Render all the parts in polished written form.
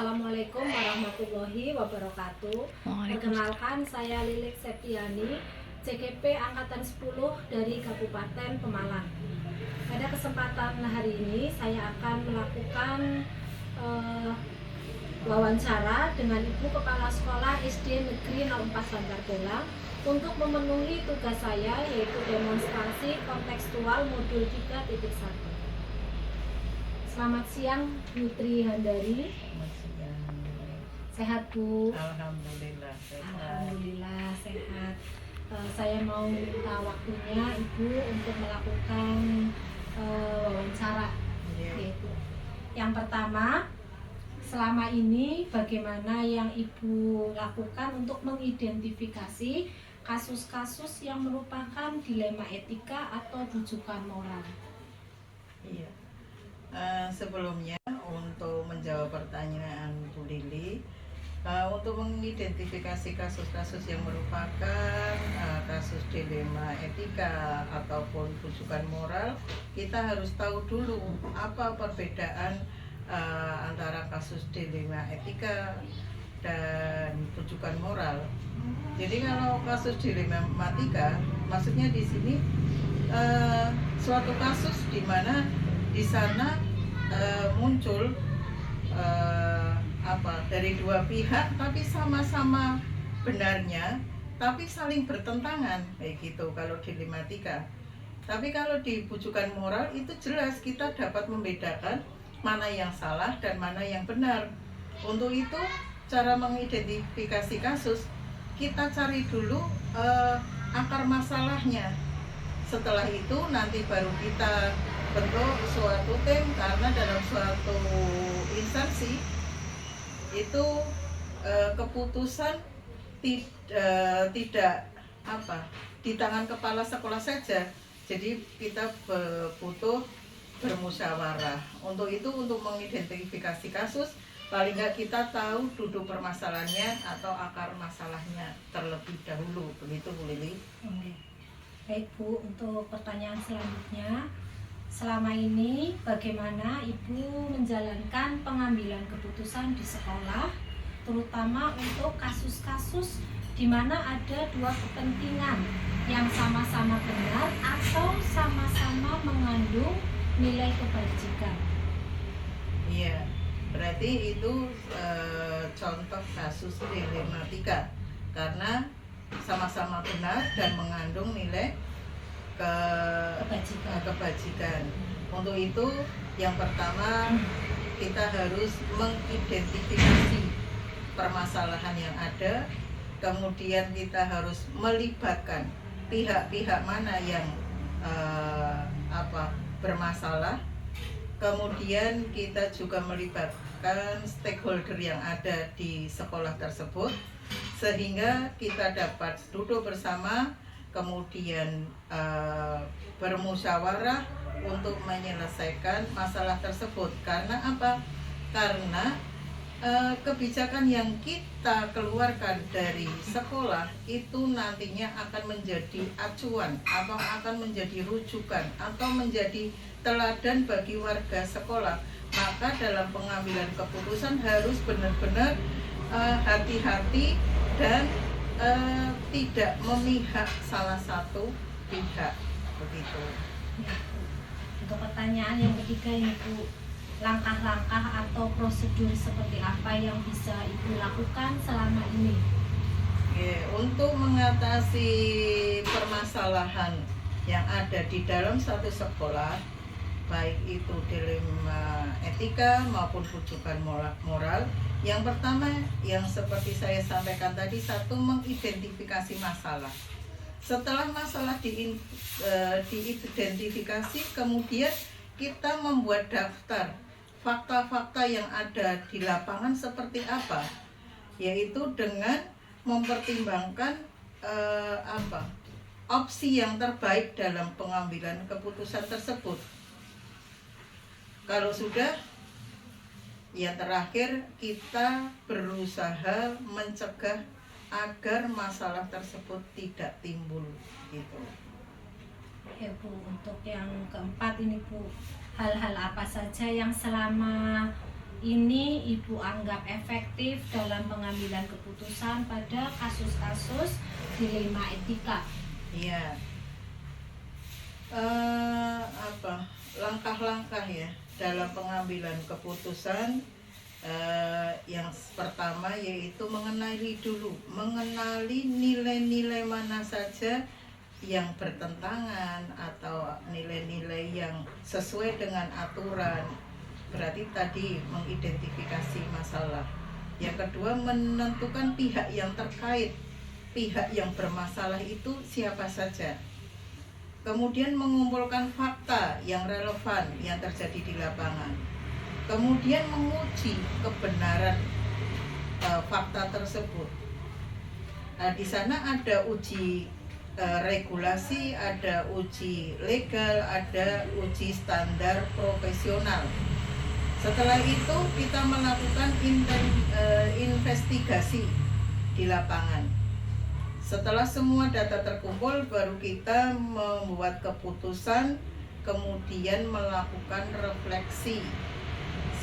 Assalamualaikum warahmatullahi wabarakatuh. Perkenalkan, saya Lilik Septiani, CGP Angkatan 10 dari Kabupaten Pemalang. Pada kesempatan hari ini saya akan melakukan wawancara dengan Ibu Kepala Sekolah SD Negeri 04 Bantar Bolang untuk memenuhi tugas saya, yaitu demonstrasi kontekstual modul 3.1. Selamat siang, Putri Handari. Sehat, Bu? Alhamdulillah sehat. Alhamdulillah sehat. Saya mau minta waktunya Ibu untuk melakukan wawancara. Yaitu yang pertama, selama ini bagaimana yang Ibu lakukan untuk mengidentifikasi kasus-kasus yang merupakan dilema etika atau rujukan moral? Iya. Sebelumnya untuk menjawab pertanyaan Bu Lili, untuk mengidentifikasi kasus-kasus yang merupakan kasus dilema etika ataupun rujukan moral, kita harus tahu dulu apa perbedaan antara kasus dilema etika dan rujukan moral. Jadi kalau kasus dilematika, maksudnya di sini suatu kasus di mana di sana muncul dari dua pihak tapi sama-sama benarnya tapi saling bertentangan, kayak gitu kalau dilematika. Tapi kalau di rujukan moral itu jelas kita dapat membedakan mana yang salah dan mana yang benar. Untuk itu cara mengidentifikasi kasus, kita cari dulu akar masalahnya. Setelah itu nanti baru kita bentuk suatu tim, karena dalam suatu instansi itu keputusan tidak di tangan kepala sekolah saja. Jadi kita butuh bermusyawarah. Untuk itu, untuk mengidentifikasi kasus, paling nggak kita tahu duduk permasalahannya atau akar masalahnya terlebih dahulu. Begitu, Bu Lili. Baik, Bu, untuk pertanyaan selanjutnya, selama ini bagaimana Ibu menjalankan pengambilan keputusan di sekolah, terutama untuk kasus-kasus di mana ada dua kepentingan yang sama-sama benar atau sama-sama mengandung nilai kebajikan? Iya, berarti itu contoh kasus dilematika karena sama-sama benar dan mengandung nilai kebajikan. Untuk itu, yang pertama kita harus mengidentifikasi permasalahan yang ada, kemudian kita harus melibatkan pihak-pihak mana yang bermasalah, kemudian kita juga melibatkan stakeholder yang ada di sekolah tersebut, sehingga kita dapat duduk bersama, kemudian bermusyawarah untuk menyelesaikan masalah tersebut. Karena apa? Karena kebijakan yang kita keluarkan dari sekolah itu nantinya akan menjadi acuan atau akan menjadi rujukan atau menjadi teladan bagi warga sekolah. Maka dalam pengambilan keputusan harus benar-benar hati-hati dan tidak memihak salah satu pihak, begitu. Ya, untuk pertanyaan yang ketiga ini, Bu, langkah-langkah atau prosedur seperti apa yang bisa Ibu lakukan selama ini? Untuk mengatasi permasalahan yang ada di dalam satu sekolah, baik itu dilema etika maupun rujukan moral, yang pertama yang seperti saya sampaikan tadi, satu, mengidentifikasi masalah. Setelah masalah diidentifikasi, kemudian kita membuat daftar fakta-fakta yang ada di lapangan seperti apa, yaitu dengan mempertimbangkan opsi yang terbaik dalam pengambilan keputusan tersebut. Kalau sudah, yang terakhir kita berusaha mencegah agar masalah tersebut tidak timbul, gitu. Ya, Bu, untuk yang keempat ini, Bu, hal-hal apa saja yang selama ini Ibu anggap efektif dalam pengambilan keputusan pada kasus-kasus dilema etika? Iya. Langkah-langkah ya dalam pengambilan keputusan, yang pertama yaitu mengenali nilai-nilai mana saja yang bertentangan atau nilai-nilai yang sesuai dengan aturan. Berarti tadi mengidentifikasi masalah. Yang kedua, menentukan pihak yang terkait, pihak yang bermasalah itu siapa saja. Kemudian mengumpulkan fakta yang relevan yang terjadi di lapangan. Kemudian menguji kebenaran fakta tersebut. Nah, di sana ada uji regulasi, ada uji legal, ada uji standar profesional. Setelah itu kita melakukan investigasi di lapangan. Setelah semua data terkumpul, baru kita membuat keputusan, kemudian melakukan refleksi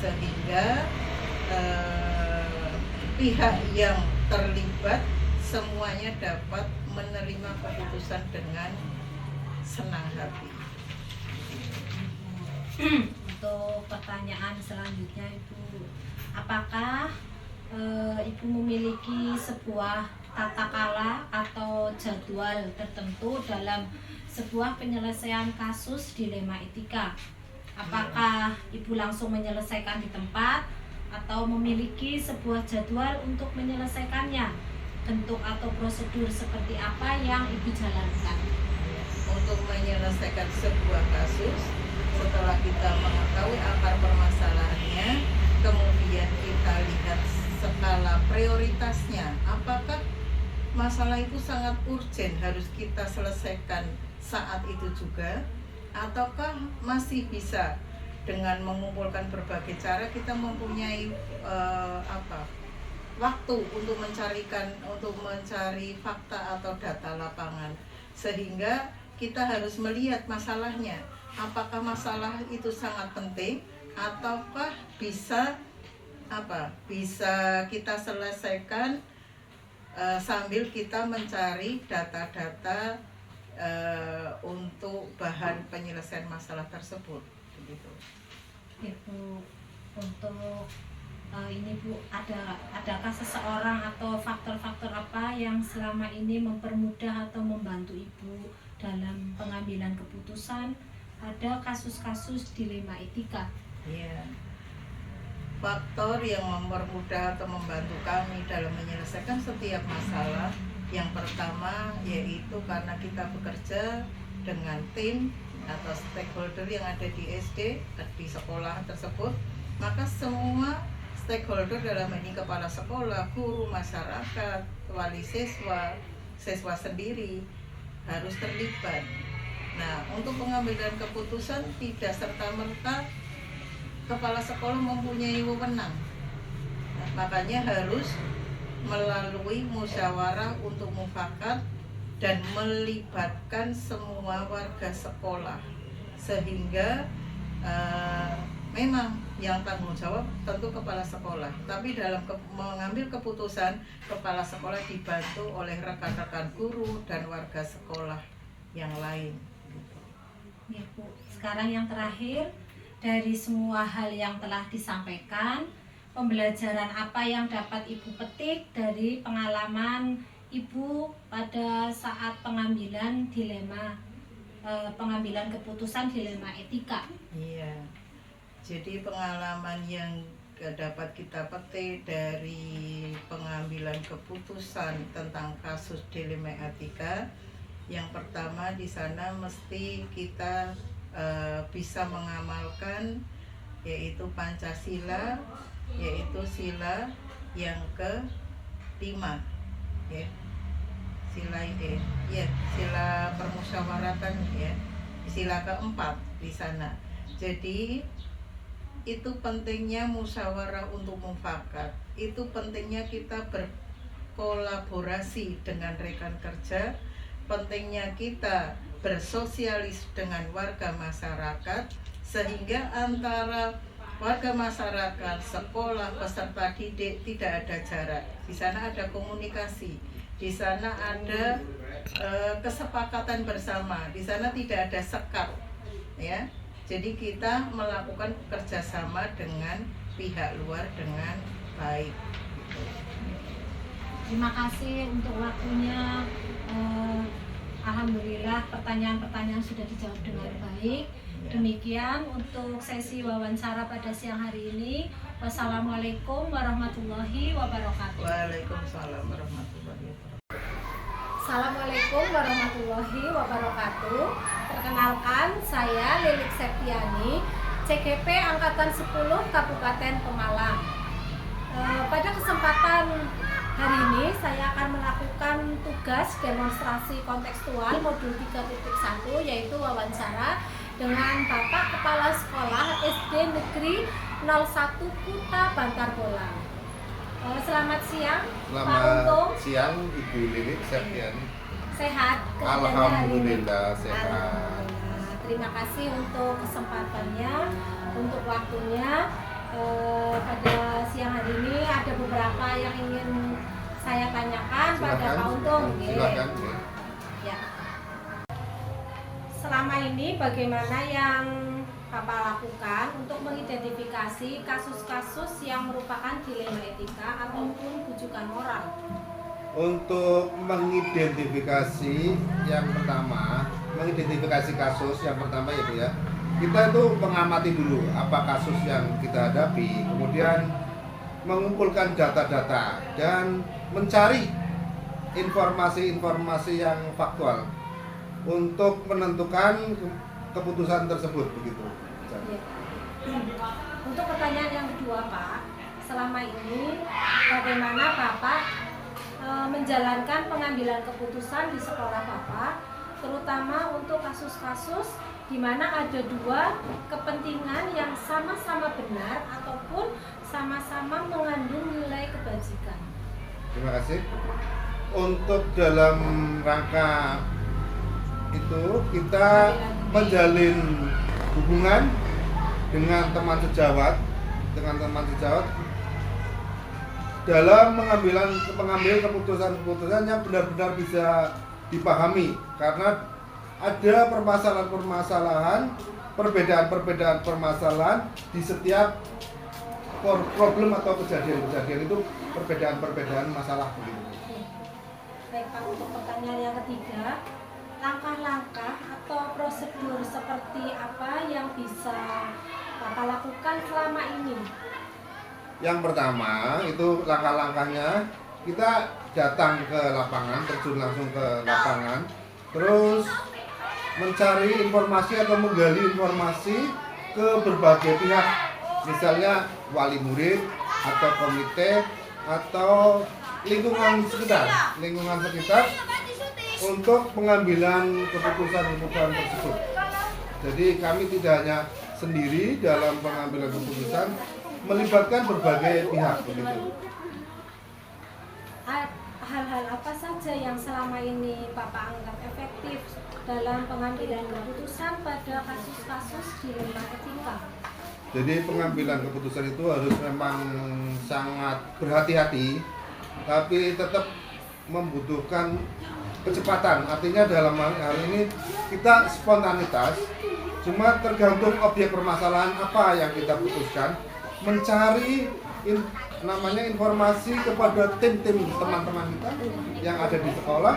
sehingga pihak yang terlibat semuanya dapat menerima keputusan dengan senang hati. Untuk pertanyaan selanjutnya Ibu, apakah Ibu memiliki sebuah tata cara atau jadwal tertentu dalam sebuah penyelesaian kasus dilema etika? Apakah Ibu langsung menyelesaikan di tempat atau memiliki sebuah jadwal untuk menyelesaikannya? Bentuk atau prosedur seperti apa yang Ibu jalankan? Untuk menyelesaikan sebuah kasus, setelah kita mengetahui akar permasalahannya, kemudian kita lihat skala prioritasnya. Apakah masalah itu sangat urgen harus kita selesaikan saat itu juga, ataukah masih bisa dengan mengumpulkan berbagai cara kita mempunyai waktu untuk mencari fakta atau data lapangan, sehingga kita harus melihat masalahnya, apakah masalah itu sangat penting ataukah bisa kita selesaikan sambil kita mencari data-data untuk bahan penyelesaian masalah tersebut, begitu. Ya Bu, untuk ini Bu, adakah seseorang atau faktor-faktor apa yang selama ini mempermudah atau membantu Ibu dalam pengambilan keputusan pada kasus-kasus dilema etika? Iya. Faktor yang mempermudah atau membantu kami dalam menyelesaikan setiap masalah, yang pertama yaitu karena kita bekerja dengan tim atau stakeholder yang ada di SD, di sekolah tersebut, maka semua stakeholder dalam ini kepala sekolah, guru, masyarakat, wali siswa, siswa sendiri harus terlibat. Nah, untuk pengambilan keputusan tidak serta-merta kepala sekolah mempunyai wewenang. Nah, makanya harus melalui musyawarah untuk mufakat dan melibatkan semua warga sekolah, sehingga memang yang tanggung jawab tentu kepala sekolah, tapi dalam mengambil keputusan kepala sekolah dibantu oleh rekan-rekan guru dan warga sekolah yang lain. Ya Bu, sekarang yang terakhir, dari semua hal yang telah disampaikan, pembelajaran apa yang dapat Ibu petik dari pengalaman Ibu pada saat pengambilan keputusan dilema etika? Iya. Jadi pengalaman yang dapat kita petik dari pengambilan keputusan tentang kasus dilema etika, yang pertama di sana mesti kita bisa mengamalkan yaitu Pancasila, yaitu sila yang ke-5 ya. Sila permusyawaratan ya. Sila ke-4 di sana. Jadi itu pentingnya musyawarah untuk mufakat. Itu pentingnya kita berkolaborasi dengan rekan kerja, pentingnya kita bersosialis dengan warga masyarakat, sehingga antara warga masyarakat, sekolah, peserta didik tidak ada jarak. Di sana ada komunikasi, di sana ada kesepakatan bersama, di sana tidak ada sekat, ya. Jadi kita melakukan kerjasama dengan pihak luar dengan baik. Terima kasih untuk waktunya. Alhamdulillah pertanyaan-pertanyaan sudah dijawab dengan baik. Demikian untuk sesi wawancara pada siang hari ini. Wassalamualaikum warahmatullahi wabarakatuh. Waalaikumsalam warahmatullahi wabarakatuh. Assalamualaikum warahmatullahi wabarakatuh. Perkenalkan, saya Lilik Septiani, CGP Angkatan 10 Kabupaten Pemalang. Pada kesempatan hari ini saya akan melakukan tugas demonstrasi kontekstual modul 3.1, yaitu wawancara dengan Bapak Kepala Sekolah SD Negeri 01 Kuta Bantar Bolang. Selamat siang, Pak Untung. Selamat siang Ibu Lilik Septiani. Sehat? Alhamdulillah sehat. Alhamdulillah. Terima kasih untuk kesempatannya, untuk waktunya. Pada siang hari ini ada beberapa yang ingin saya tanyakan pada Pak Untung. Silakan. Ya. Selama ini bagaimana yang Bapak lakukan untuk mengidentifikasi kasus-kasus yang merupakan dilema etika ataupun bujukan moral? Untuk mengidentifikasi yang pertama, mengidentifikasi kasus yang pertama ya Bu ya. Kita itu mengamati dulu apa kasus yang kita hadapi, kemudian mengumpulkan data-data dan mencari informasi-informasi yang faktual untuk menentukan keputusan tersebut begitu. Ya. Untuk pertanyaan yang kedua Pak, selama ini bagaimana Bapak menjalankan pengambilan keputusan di sekolah Bapak, terutama untuk kasus-kasus di mana ada dua kepentingan yang sama-sama benar ataupun sama-sama mengandung nilai kebajikan? Terima kasih. Untuk dalam rangka itu kita menjalin hubungan dengan teman sejawat, dalam mengambil keputusan-keputusan yang benar-benar bisa dipahami, karena ada permasalahan-permasalahan, perbedaan-perbedaan permasalahan di setiap problem atau kejadian-kejadian itu, perbedaan-perbedaan masalah begitu. Baik Pak, untuk pertanyaan yang ketiga, langkah-langkah atau prosedur seperti apa yang bisa Bapak lakukan selama ini? Yang pertama itu langkah-langkahnya kita datang ke lapangan, terjun langsung ke lapangan, terus mencari informasi atau menggali informasi ke berbagai pihak, misalnya wali murid atau komite atau lingkungan sekitar untuk pengambilan keputusan-keputusan tersebut. Jadi kami tidak hanya sendiri dalam pengambilan keputusan, melibatkan berbagai pihak begitu. Hal-hal apa saja yang selama ini Bapak anggap efektif dalam pengambilan keputusan pada kasus-kasus dilema etika? Jadi pengambilan keputusan itu harus memang sangat berhati-hati, tapi tetap membutuhkan kecepatan. Artinya dalam hal ini kita spontanitas, cuma tergantung objek permasalahan apa yang kita putuskan, mencari informasi kepada tim-tim teman-teman kita yang ada di sekolah,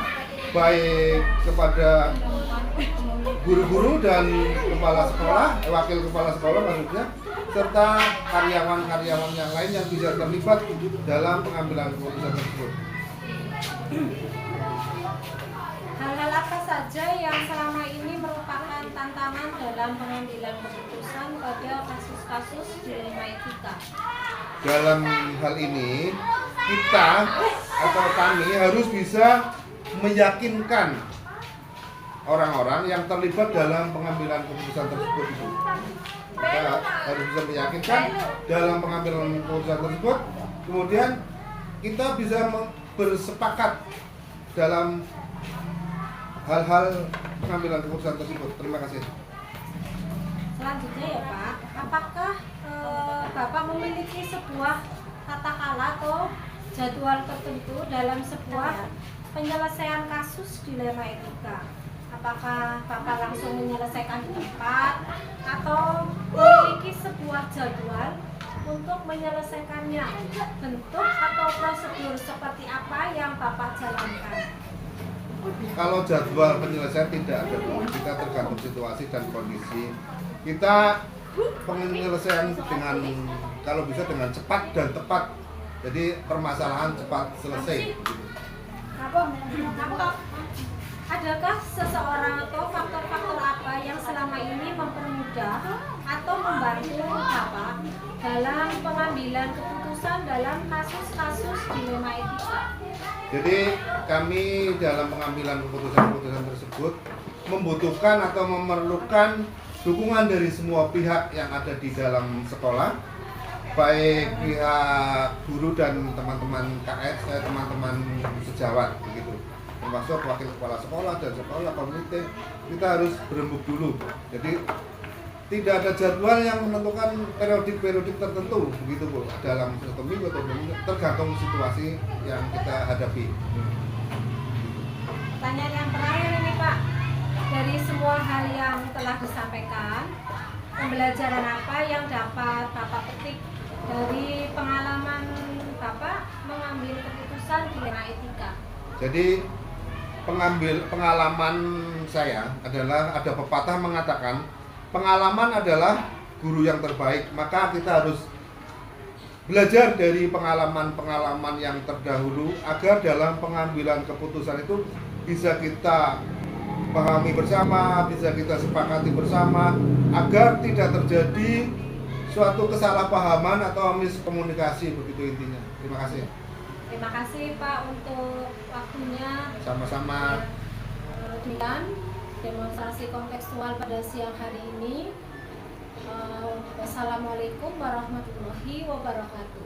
baik kepada guru-guru dan kepala sekolah, wakil kepala sekolah maksudnya, serta karyawan-karyawan yang lain yang bisa terlibat dalam pengambilan keputusan tersebut. Hal-hal apa saja yang selama ini merupakan tantangan dalam pengambilan keputusan pada kasus-kasus dilema etika? Dalam hal ini kita atau kami harus bisa meyakinkan orang-orang yang terlibat dalam pengambilan keputusan tersebut itu. Kita harus bisa meyakinkan dalam pengambilan keputusan tersebut, kemudian kita bisa bersepakat dalam hal-hal pengambilan keputusan tersebut. Terima kasih. Selanjutnya ya Pak, apakah Bapak memiliki sebuah tata kala atau jadwal tertentu dalam sebuah penyelesaian kasus dilema etika. Apakah Bapak langsung menyelesaikan di tempat atau memiliki sebuah jadwal untuk menyelesaikannya? Bentuk atau prosedur seperti apa yang Bapak jalankan? Kalau jadwal penyelesaian tidak ada, kita tergantung situasi dan kondisi. Kita penyelesaian dengan, kalau bisa dengan cepat dan tepat. Jadi permasalahan cepat selesai. Adakah seseorang atau faktor-faktor apa yang selama ini mempermudah atau membantu Bapak dalam pengambilan keputusan dalam kasus-kasus dilema etika? Jadi kami dalam pengambilan keputusan-keputusan tersebut membutuhkan atau memerlukan dukungan dari semua pihak yang ada di dalam sekolah, baik pihak guru dan teman-teman KS, teman-teman sejawat begitu, termasuk wakil kepala sekolah dan sekolah komite. Kita harus berembuk dulu. Jadi tidak ada jadwal yang menentukan periodik-periodik tertentu begitu Bu, dalam satu minggu atau 2 minggu, tergantung situasi yang kita hadapi. Pertanyaan yang terakhir ini Pak, dari semua hal yang telah disampaikan, pembelajaran apa yang dapat Bapak petik dari pengalaman Bapak mengambil keputusan dilema etika? Jadi pengalaman saya adalah, ada pepatah mengatakan pengalaman adalah guru yang terbaik. Maka kita harus belajar dari pengalaman-pengalaman yang terdahulu agar dalam pengambilan keputusan itu bisa kita pahami bersama, bisa kita sepakati bersama, agar tidak terjadi suatu kesalahpahaman atau miskomunikasi, begitu intinya. Terima kasih. Terima kasih Pak untuk waktunya. Sama-sama. Demikian demonstrasi kontekstual pada siang hari ini. Wassalamualaikum warahmatullahi wabarakatuh.